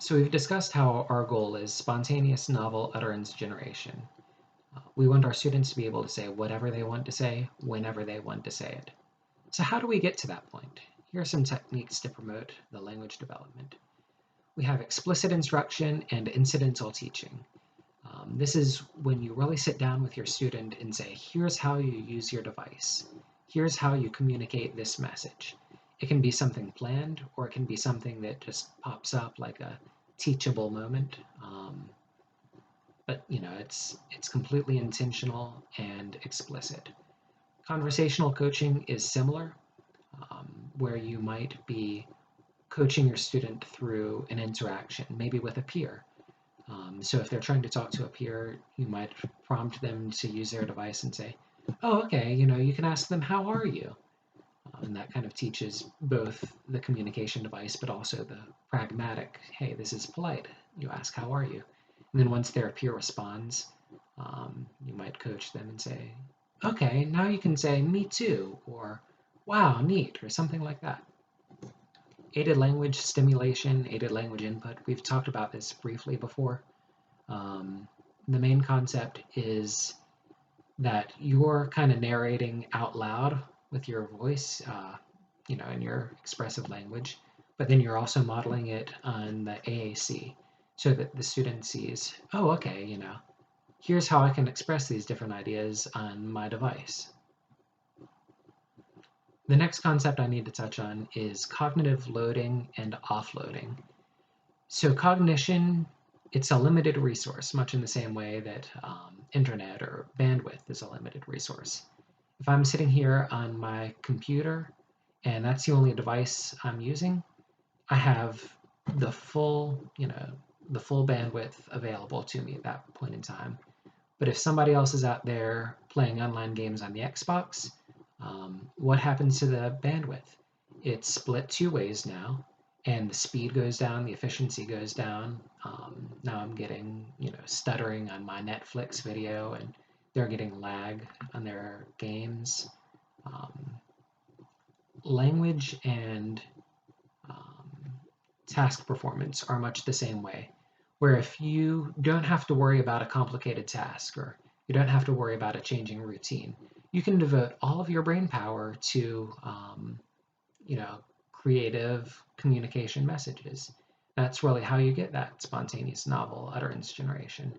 So we've discussed how our goal is spontaneous novel utterance generation. We want our students to be able to say whatever they want to say, whenever they want to say it. So how do we get to that point? Here are some techniques to promote the language development. We have explicit instruction and incidental teaching. This is when you really sit down with your student and say, here's how you use your device. Here's how you communicate this message. It can be something planned, or it can be something that just pops up like a teachable moment. But it's completely intentional and explicit. Conversational coaching is similar, where you might be coaching your student through an interaction, maybe with a peer. So if they're trying to talk to a peer, you might prompt them to use their device and say, oh, okay, you can ask them, how are you? And that kind of teaches both the communication device, but also the pragmatic, hey, this is polite. You ask, how are you? And then once their peer responds, you might coach them and say, okay, now you can say, me too, or wow, neat, or something like that. Aided language stimulation, aided language input. We've talked about this briefly before. The main concept is that you're kind of narrating out loud with your voice, in your expressive language, but then you're also modeling it on the AAC so that the student sees, oh, okay, here's how I can express these different ideas on my device. The next concept I need to touch on is cognitive loading and offloading. So cognition, it's a limited resource, much in the same way that internet or bandwidth is a limited resource. If I'm sitting here on my computer and that's the only device I'm using, I have the full bandwidth available to me at that point in time. But if somebody else is out there playing online games on the Xbox, what happens to the bandwidth? It's split two ways now, and the speed goes down, the efficiency goes down. Now I'm getting, stuttering on my Netflix video, and they're getting lag on their games. Language and task performance are much the same way, where if you don't have to worry about a complicated task, or you don't have to worry about a changing routine, you can devote all of your brain power to, creative communication messages. That's really how you get that spontaneous novel utterance generation.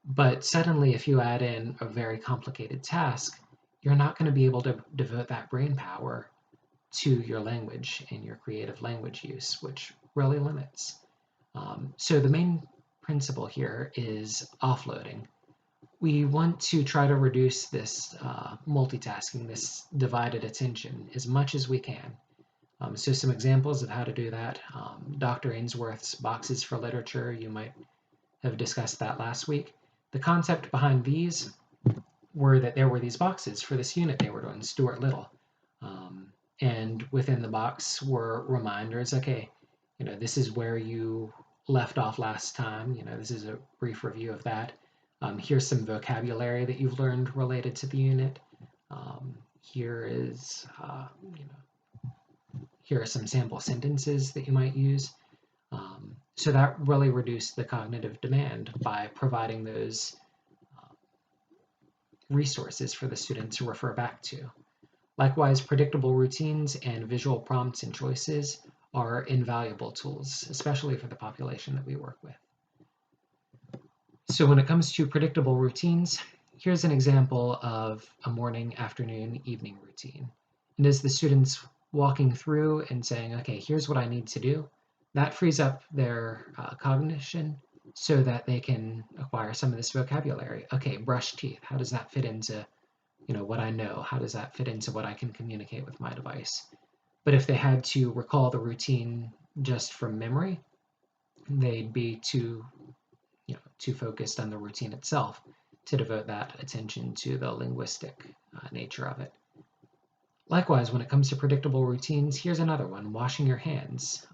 But suddenly, if you add in a very complicated task, you're not going to be able to devote that brain power to your language and your creative language use, which really limits. So the main principle here is offloading. We want to try to reduce this multitasking, this divided attention, as much as we can. So some examples of how to do that. Dr. Ainsworth's Boxes for Literature, you might have discussed that last week. The concept behind these were that there were these boxes for this unit they were doing, Stuart Little. And within the box were reminders, okay, this is where you left off last time. This is a brief review of that. Here's some vocabulary that you've learned related to the unit. Here are some sample sentences that you might use. So that really reduced the cognitive demand by providing those resources for the student to refer back to. Likewise, predictable routines and visual prompts and choices are invaluable tools, especially for the population that we work with. So when it comes to predictable routines, here's an example of a morning, afternoon, evening routine. And as the student's walking through and saying, okay, here's what I need to do, that frees up their cognition so that they can acquire some of this vocabulary. Okay, brush teeth, how does that fit into what I know? How does that fit into what I can communicate with my device? But if they had to recall the routine just from memory, they'd be too focused on the routine itself to devote that attention to the linguistic nature of it. Likewise, when it comes to predictable routines, here's another one, washing your hands.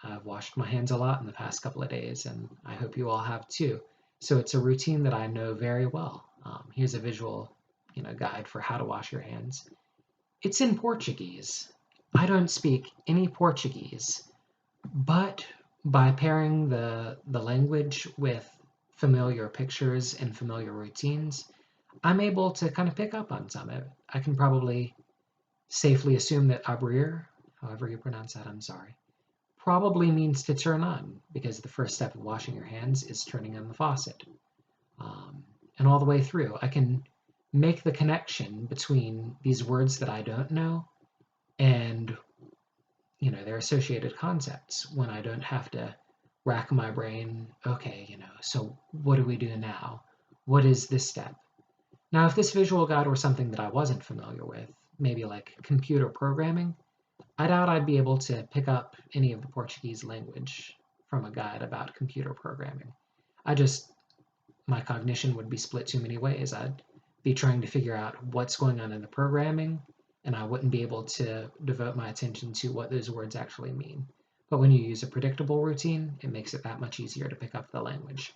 I've washed my hands a lot in the past couple of days, and I hope you all have too. So it's a routine that I know very well. Here's a visual guide for how to wash your hands. It's in Portuguese. I don't speak any Portuguese, But by pairing the language with familiar pictures and familiar routines, I'm able to kind of pick up on some of it. I can probably safely assume that abrir, however you pronounce that, I'm sorry, probably means to turn on, because the first step of washing your hands is turning on the faucet. And all the way through, I can make the connection between these words that I don't know and their associated concepts when I don't have to rack my brain. Okay, so what do we do now? What is this step? Now, if this visual guide were something that I wasn't familiar with, maybe like computer programming, I doubt I'd be able to pick up any of the Portuguese language from a guide about computer programming. My cognition would be split too many ways. I'd be trying to figure out what's going on in the programming, and I wouldn't be able to devote my attention to what those words actually mean. But when you use a predictable routine, it makes it that much easier to pick up the language.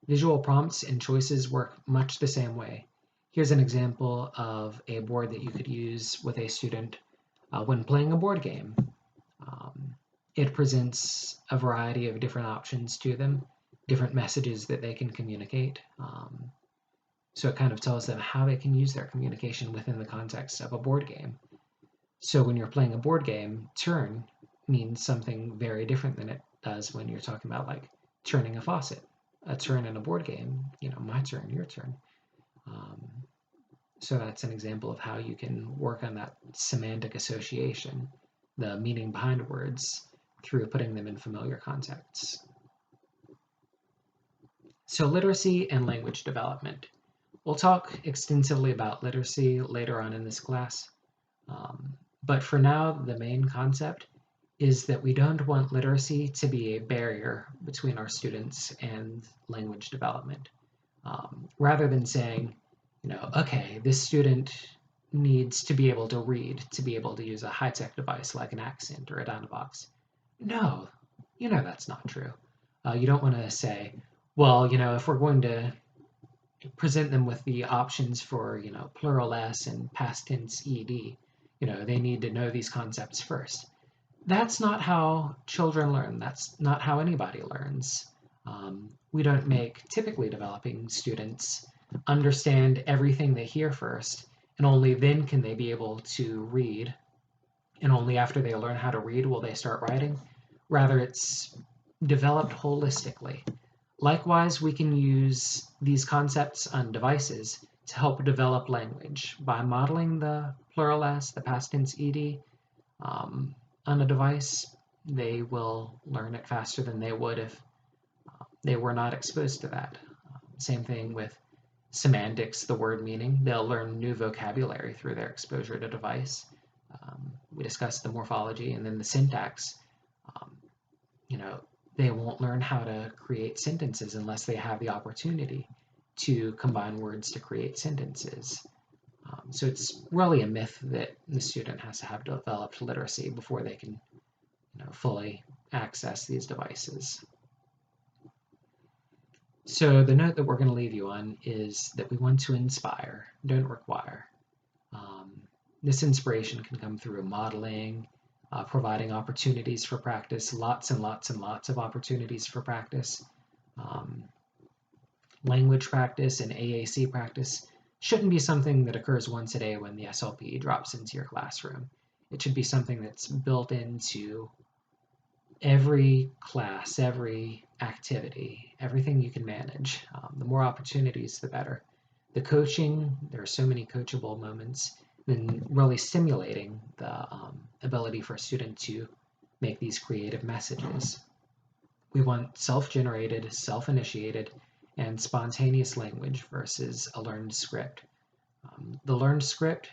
Visual prompts and choices work much the same way. Here's an example of a board that you could use with a student when playing a board game. It presents a variety of different options to them, different messages that they can communicate. So it kind of tells them how they can use their communication within the context of a board game. So when you're playing a board game, turn means something very different than it does when you're talking about like turning a faucet. A turn in a board game, my turn, your turn. So that's an example of how you can work on that semantic association, the meaning behind words, through putting them in familiar contexts. So literacy and language development. We'll talk extensively about literacy later on in this class, but for now, the main concept is that we don't want literacy to be a barrier between our students and language development. Rather than saying, okay, this student needs to be able to read, to be able to use a high-tech device like an accent or a Dynavox. No, that's not true. You don't want to say, well, if we're going to present them with the options for, plural s and past tense ed, they need to know these concepts first. That's not how children learn. That's not how anybody learns. We don't make typically developing students understand everything they hear first, and only then can they be able to read, and only after they learn how to read will they start writing. Rather, it's developed holistically. Likewise, we can use these concepts on devices to help develop language by modeling the plural s, the past tense ed, on a device. They will learn it faster than they would if they were not exposed to that. Same thing with semantics, the word meaning. They'll learn new vocabulary through their exposure to device. We discussed the morphology, and then the syntax. They won't learn how to create sentences unless they have the opportunity to combine words to create sentences. So it's really a myth that the student has to have developed literacy before they can fully access these devices. So the note that we're going to leave you on is that we want to inspire, don't require. This inspiration can come through modeling, providing opportunities for practice, lots and lots and lots of opportunities for practice. Language practice and AAC practice shouldn't be something that occurs once a day when the SLP drops into your classroom. It should be something that's built into every class, every activity, everything you can manage. The more opportunities, the better. The coaching, there are so many coachable moments, then really stimulating the ability for a student to make these creative messages. We want self-generated, self-initiated, and spontaneous language versus a learned script. The learned script,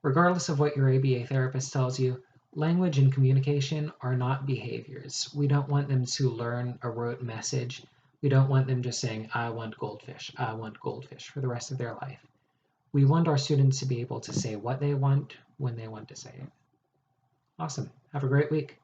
regardless of what your ABA therapist tells you, language and communication are not behaviors. We don't want them to learn a rote message. We don't want them just saying, I want goldfish for the rest of their life. We want our students to be able to say what they want when they want to say it. Awesome. Have a great week.